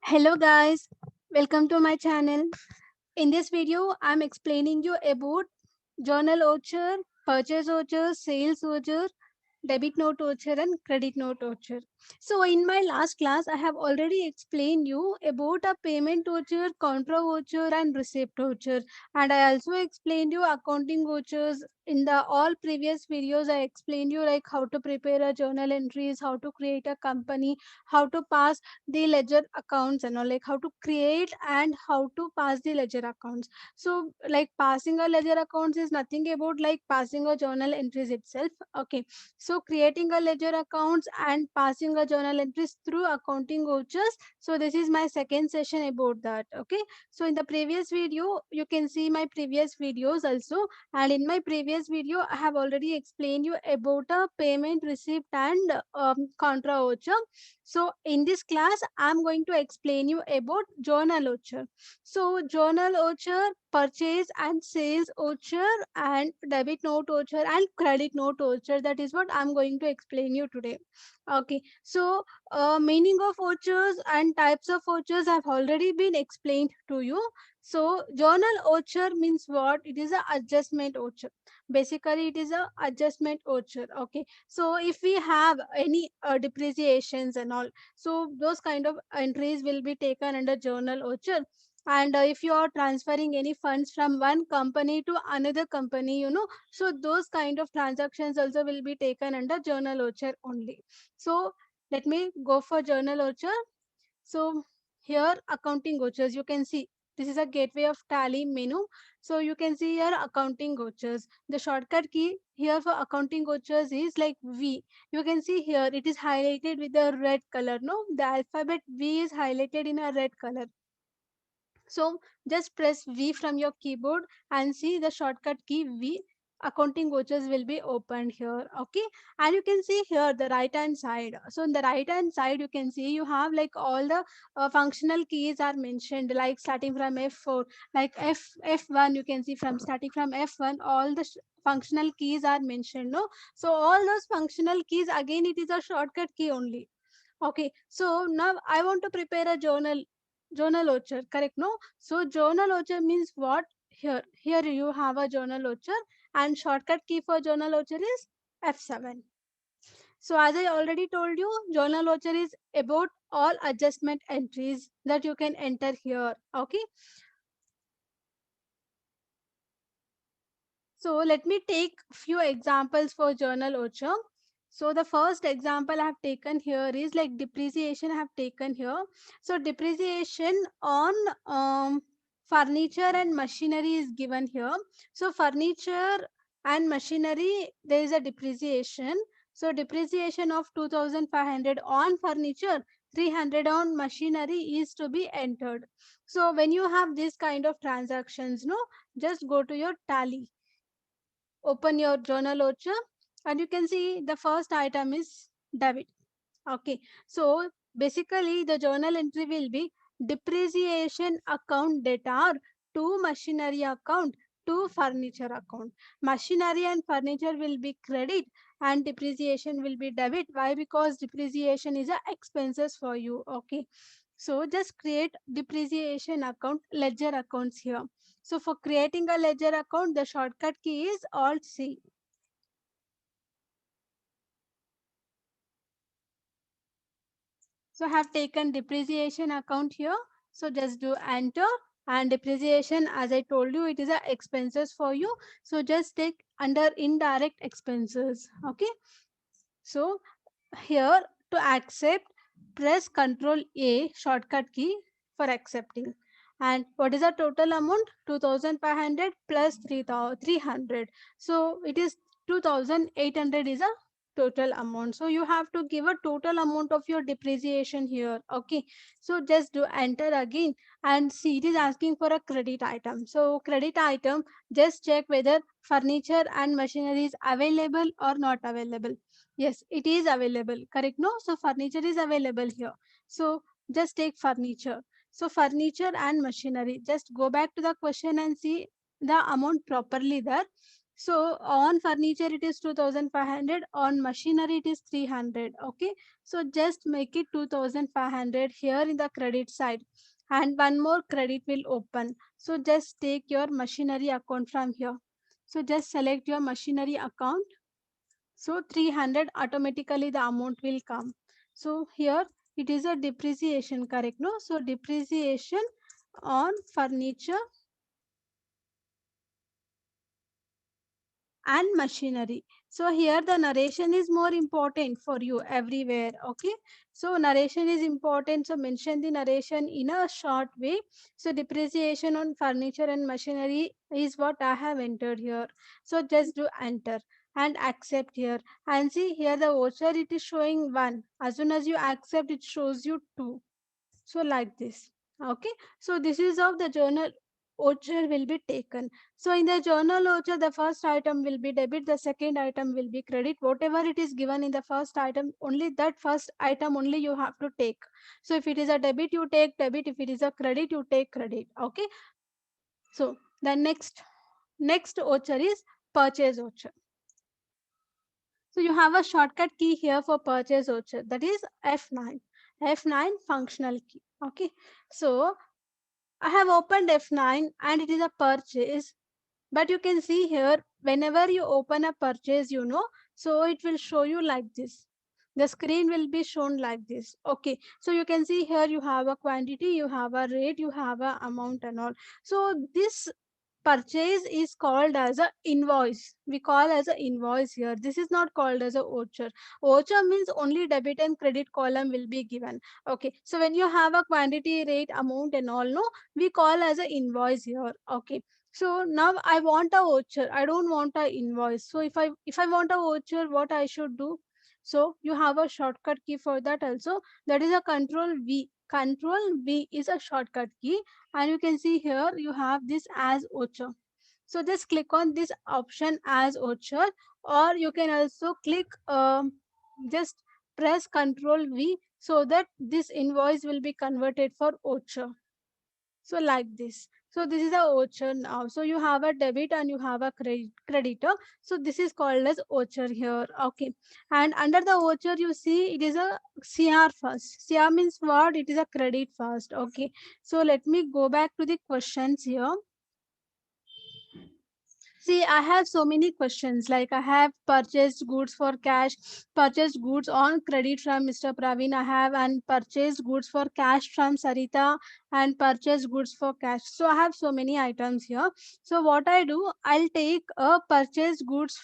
Hello guys, welcome to my channel. In this video, I'm explaining you about journal voucher, purchase voucher, sales voucher, debit note voucher and credit note voucher. So in my last class, I have already explained you about a payment voucher, contra voucher and receipt voucher. And I also explained you accounting vouchers. In the all previous videos, I explained you like how to prepare a journal entries, how to create a company, how to pass the ledger accounts and all, like how to create and how to pass the ledger accounts. So like passing a ledger accounts is nothing about like passing a journal entries itself. Okay, so creating a ledger accounts and passing a journal entries through accounting vouchers. So this is my second session about that. Okay, so in the previous video you can see my previous videos also, and in my previous video I have already explained you about a payment receipt and contra voucher. So in this class I'm going to explain you about journal voucher. So journal voucher, purchase and sales voucher, and debit note voucher and credit note voucher. That is what I'm going to explain you today. Okay. So meaning of vouchers and types of vouchers have already been explained to you. So journal voucher means what? It is a adjustment voucher. Basically, it is a adjustment voucher. Okay. So if we have any depreciations and all, so those kind of entries will be taken under journal voucher. And if you are transferring any funds from one company to another company, so those kind of transactions also will be taken under journal voucher only. So let me go for journal voucher. So here accounting vouchers, you can see this is a gateway of tally menu. So you can see here accounting vouchers. The shortcut key here for accounting vouchers is like V. You can see here it is highlighted with the red color. No, the alphabet V is highlighted in a red color. So just press V from your keyboard and see the shortcut key V. Accounting vouchers will be opened here. Okay, and you can see here the right hand side. So in the right hand side you can see you have like all the functional keys are mentioned, like starting from F4, like F1. You can see from starting from F1 all the functional keys are mentioned. No, so all those functional keys, again it is a shortcut key only. Okay, so now I want to prepare a journal voucher, correct? No, so journal voucher means what? Here you have a journal voucher, and shortcut key for journal voucher is F7. So as I already told you, journal voucher is about all adjustment entries that you can enter here. Okay, so let me take few examples for journal voucher. So the first example I have taken here is like depreciation I have taken here. So depreciation on furniture and machinery is given here. So furniture and machinery, there is a depreciation. So depreciation of 2500 on furniture, 300 on machinery is to be entered. So when you have this kind of transactions, no, just go to your tally, open your journal voucher, and you can see the first item is debit. Okay, so basically the journal entry will be depreciation account data to machinery account to furniture account. Machinery and furniture will be credit and depreciation will be debit. Why? Because depreciation is a expenses for you. Okay, so just create depreciation account ledger accounts here. So for creating a ledger account, the shortcut key is Alt C. So I have taken depreciation account here. So just do enter, and depreciation, as I told you, it is a expenses for you. So just take under indirect expenses. Okay. So here to accept, press Ctrl A shortcut key for accepting. And what is the total amount? 2500 plus 300. So it is 2800 is a total amount. So you have to give a total amount of your depreciation here. Okay. So just do enter again, and see it is asking for a credit item. So credit item, just check whether furniture and machinery is available or not available. Yes, it is available. Correct? No? So furniture is available here. So just take furniture. So furniture and machinery. Just go back to the question and see the amount properly there. So on furniture it is 2500, on machinery it is 300. Okay, so just make it 2500 here in the credit side, and one more credit will open. So just take your machinery account from here. So just select your machinery account. So 300, automatically the amount will come. So here it is a depreciation, correct? No, so depreciation on furniture and machinery. So here the narration is more important for you everywhere. Okay, so narration is important, so mention the narration in a short way. So depreciation on furniture and machinery is what I have entered here. So just do enter and accept here, and see here the voucher it is showing 1. As soon as you accept, it shows you 2. So like this. Okay, so this is how the journal voucher will be taken. So in the journal voucher, the first item will be debit, the second item will be credit. Whatever it is given in the first item, only that first item only you have to take. So if it is a debit, you take debit. If it is a credit, you take credit. Okay, so the next voucher is purchase voucher. So you have a shortcut key here for purchase voucher, that is F9. F9 functional key. Okay, so I have opened F9 and it is a purchase. But you can see here, whenever you open a purchase, so it will show you like this. The screen will be shown like this. Okay, so you can see here you have a quantity, you have a rate, you have a amount and all. So this purchase is called as a invoice. We call as a invoice here. This is not called as a voucher. Voucher means only debit and credit column will be given. Okay, so when you have a quantity, rate, amount and all, no, we call as a invoice here. Okay, so now I want a voucher. I don't want a invoice. So if I want a voucher, what I should do? So you have a shortcut key for that also. That is a control V. Control V is a shortcut key, and you can see here you have this as voucher. So just click on this option as voucher, or you can also click just press Control V so that this invoice will be converted for voucher. So like this. So this is a voucher now. So you have a debit and you have a creditor. So this is called as voucher here. Okay. And under the voucher, you see it is a CR first. CR means what? It is a credit first. Okay. So let me go back to the questions here. See, I have so many questions. Like I have purchased goods for cash, purchased goods on credit from Mr. Praveen. I have and purchased goods for cash from Sarita and purchased goods for cash. So I have so many items here. So what I do, I'll take a purchased goods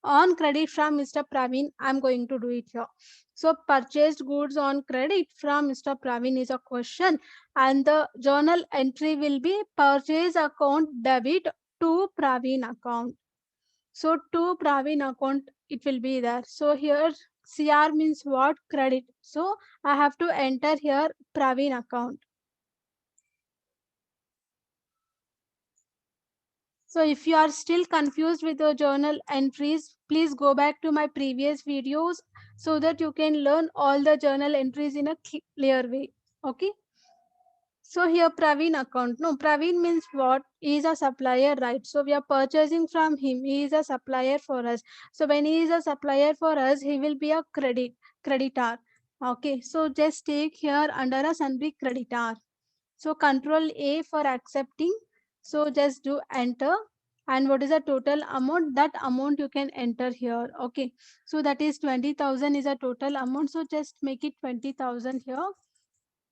on credit from Mr. Praveen. I'm going to do it here. So purchased goods on credit from Mr. Praveen is a question, and the journal entry will be purchase account debit to Praveen account. So to Praveen account it will be there. So here CR means what? Credit. So I have to enter here Praveen account. So if you are still confused with the journal entries, please go back to my previous videos so that you can learn all the journal entries in a clear way. Okay. So here Praveen account. No, Praveen means what? He is a supplier, right? So we are purchasing from him. He is a supplier for us. So when he is a supplier for us, he will be a creditor. Okay. So just take here under a sundry creditor. So control A for accepting. So just do enter. And what is the total amount? That amount you can enter here. Okay. So that is 20,000 is a total amount. So just make it 20,000 here.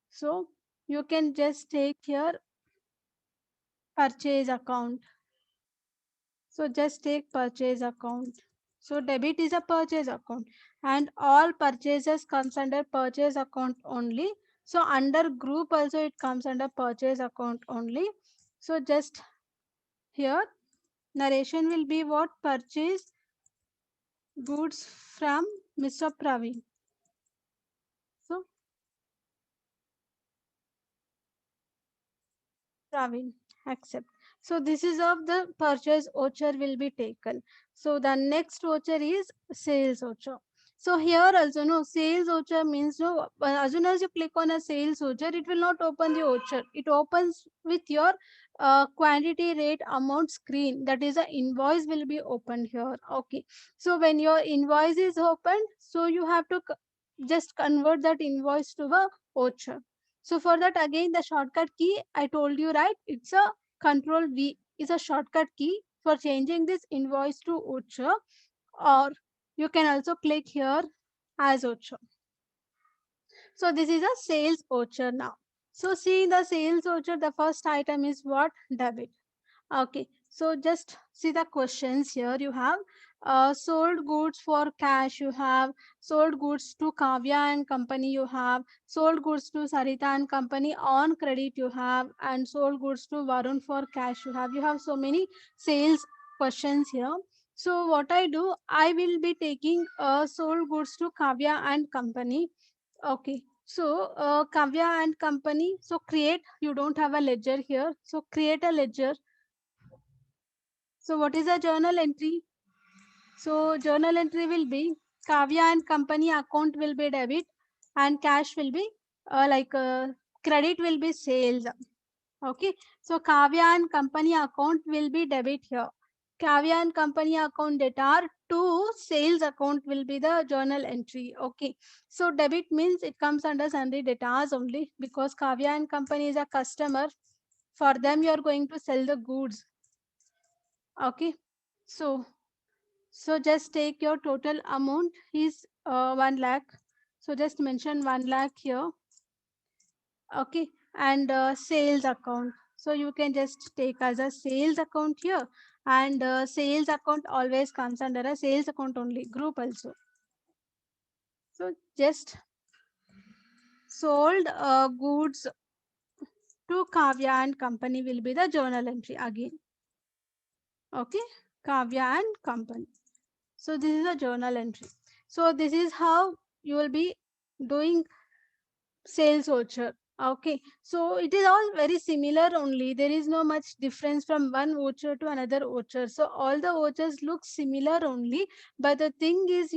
So you can just take here purchase account. So just take purchase account. So debit is a purchase account, and all purchases comes under purchase account only. So under group also it comes under purchase account only. So just here narration will be what? Purchase goods from Mr. Praveen. So Praveen, accept. So this is of the purchase voucher will be taken. So the next voucher is sales voucher. So here also no sales voucher means no as soon as you click on a sales voucher, it will not open the voucher. It opens with your quantity rate amount screen. That is, a invoice will be opened here. Okay. So when your invoice is opened, so you have to just convert that invoice to a voucher. So for that again the shortcut key I told you, right? It's a Control V is a shortcut key for changing this invoice to voucher, or you can also click here as voucher. So this is a sales voucher now. So see the sales voucher, the first item is what? Debit. Okay, so just see the questions here. You have sold goods for cash, you have sold goods to Kavya and company, you have sold goods to Sarita and company on credit, you have, and sold goods to Varun for cash, you have. You have so many sales questions here. So what I do, I will be taking sold goods to Kavya and company. Okay. So, Kavya and company. So, create. You don't have a ledger here. So, create a ledger. So what is a journal entry? So journal entry will be Kavya and company account will be debit and cash will be credit will be sales. Okay. So Kavya and company account will be debit here. Kavya and company account data to sales account will be the journal entry. Okay. So debit means it comes under sundry data only because Kavya and company is a customer. For them, you are going to sell the goods. Okay. So just take your total amount is 1 lakh. So just mention 1 lakh here. Okay. And sales account. So you can just take as a sales account here. And sales account always comes under a sales account only group also. So just sold goods to Kavya and company will be the journal entry again. Okay. Kavya and company. So this is a journal entry. So this is how you will be doing sales voucher. Okay, so it is all very similar only. There is no much difference from one voucher to another voucher. So all the vouchers look similar only, but the thing is,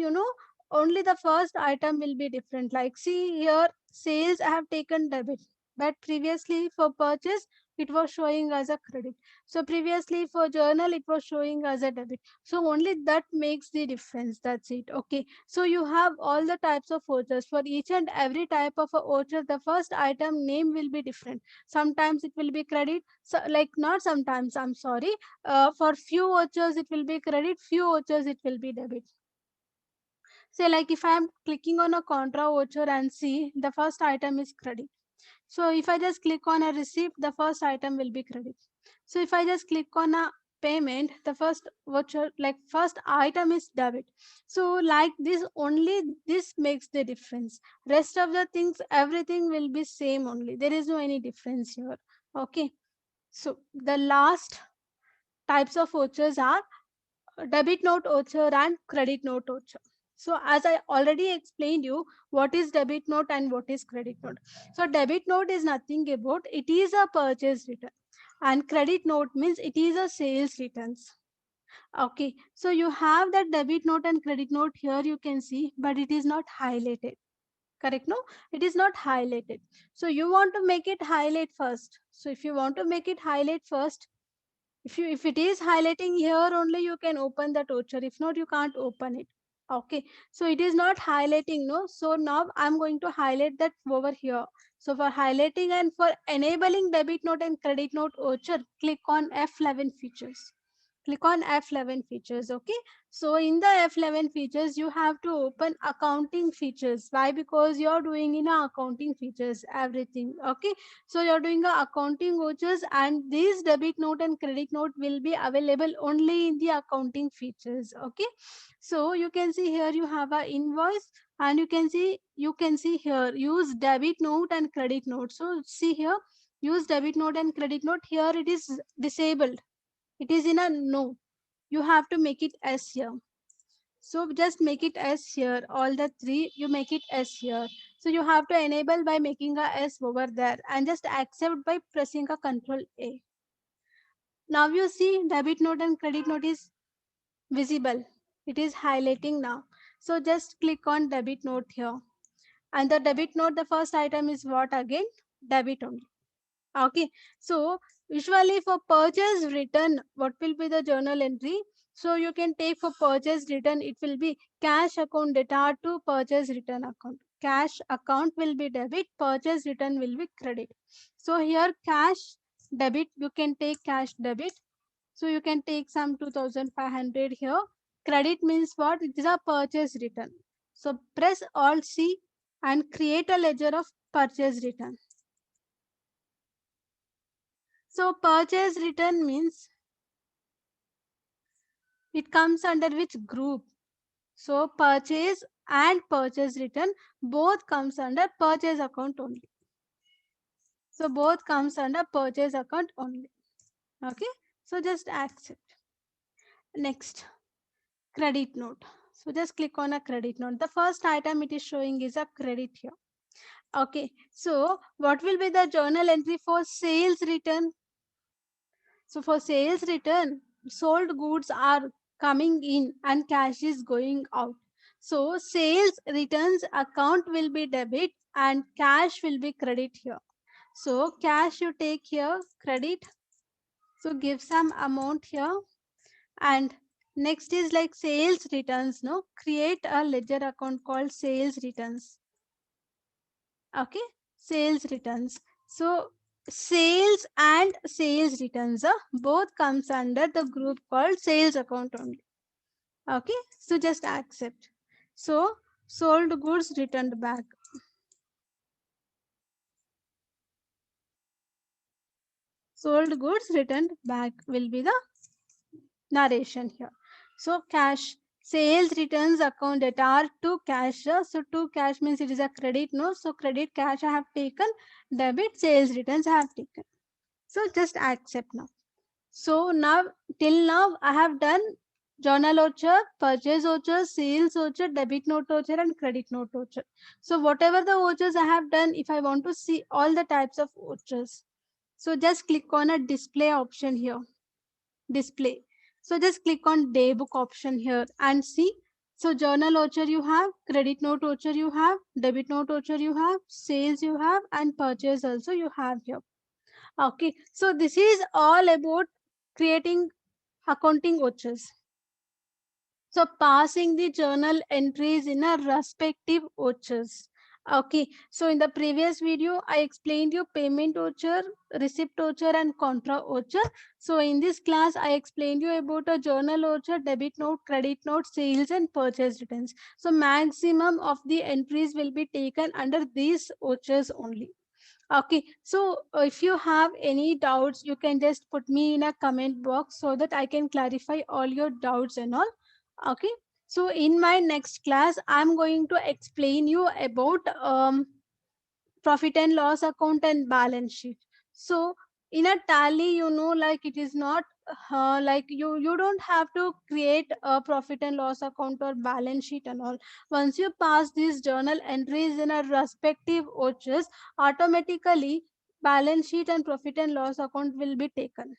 only the first item will be different. Like see here, sales I have taken debit, but previously for purchase it was showing as a credit. So previously for journal it was showing as a debit. So only that makes the difference. That's it. Okay. So you have all the types of vouchers. For each and every type of a voucher, the first item name will be different. Sometimes it will be credit, so like not sometimes, I'm sorry. For few vouchers it will be credit, few vouchers it will be debit. Say like if I am clicking on a contra voucher and see the first item is credit. So if I just click on a receipt, the first item will be credit. So if I just click on a payment, the first voucher, like first item is debit. So like this, only this makes the difference. Rest of the things, everything will be same only. There is no any difference here. Okay. So the last types of vouchers are debit note voucher and credit note voucher. So as I already explained you what is debit note and what is credit note. So debit note is nothing about, it is a purchase return, and credit note means it is a sales returns. Okay, so you have that debit note and credit note here you can see, but it is not highlighted. Correct? No, it is not highlighted. So you want to make it highlight first. So if you want to make it highlight first, if it is highlighting here only you can open the voucher. If not, you can't open it. Okay, so it is not highlighting, no. So now I'm going to highlight that over here. So for highlighting and for enabling debit note and credit note voucher, click on F11 features. Click on F11 features. Okay, so in the F11 features you have to open accounting features. Why? Because you're doing in a accounting features everything. Okay, so you're doing a accounting vouchers, and these debit note and credit note will be available only in the accounting features. Okay, so you can see here you have a invoice, and you can see here use debit note and credit note. So see here, use debit note and credit note. Here it is disabled. It is in a no. You have to make it as here. So just make it as here. All the three, you make it as here. So you have to enable by making a S over there and just accept by pressing a Control A. Now you see debit note and credit note is visible. It is highlighting now. So just click on debit note here. And the debit note, the first item is what again? Debit only. Okay, so usually for purchase return, what will be the journal entry? So you can take for purchase return, it will be cash account data to purchase return account. Cash account will be debit, purchase return will be credit. So here cash debit, you can take cash debit. So you can take some 2500 here. Credit means what? It is a purchase return. So press Alt C and create a ledger of purchase return. So purchase return means it comes under which group? So purchase and purchase return both comes under purchase account only. So both comes under purchase account only. Okay. So just accept. Next, credit note. So just click on a credit note. The first item it is showing is a credit here. Okay. So what will be the journal entry for sales return? So for sales return, sold goods are coming in and cash is going out. So sales returns account will be debit and cash will be credit here. So cash you take here, credit. So give some amount here. And next is like sales returns. No, create a ledger account called sales returns. Okay, sales returns. So sales and sales returns both comes under the group called sales account only. Okay, so just accept. So sold goods returned back. Sold goods returned back will be the narration here. So cash sales returns account data to cash. So to cash means it is a credit, no? So credit cash I have taken, debit sales returns I have taken. So just accept now. So now, till now, I have done journal voucher, purchase voucher, sales voucher, debit note voucher, and credit note voucher. So whatever the vouchers I have done, if I want to see all the types of vouchers, so just click on a display option here. Display. So just click on day book option here and see. So journal voucher you have, credit note voucher you have, debit note voucher you have, sales you have, and purchase also you have here. Okay, so this is all about creating accounting vouchers. So passing the journal entries in a respective vouchers. Okay, so in the previous video, I explained you payment voucher, receipt voucher, and contra voucher. So in this class, I explained you about a journal voucher, debit note, credit note, sales, and purchase returns. So maximum of the entries will be taken under these vouchers only. Okay, so if you have any doubts, you can just put me in a comment box so that I can clarify all your doubts and all. Okay, so in my next class, I'm going to explain you about profit and loss account and balance sheet. So in a tally, like it is not like you don't have to create a profit and loss account or balance sheet and all. Once you pass these journal entries in a respective OHS, automatically balance sheet and profit and loss account will be taken.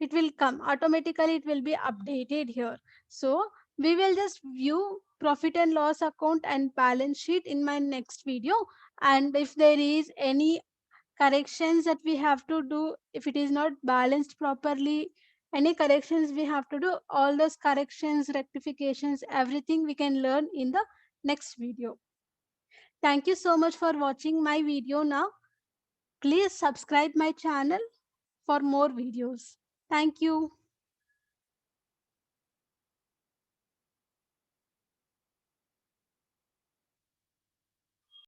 It will come automatically, it will be updated here. So we will just view profit and loss account and balance sheet in my next video. And if there is any corrections that we have to do, if it is not balanced properly, any corrections we have to do, all those corrections, rectifications, everything we can learn in the next video. Thank you so much for watching my video. Now please subscribe my channel for more videos. Thank you.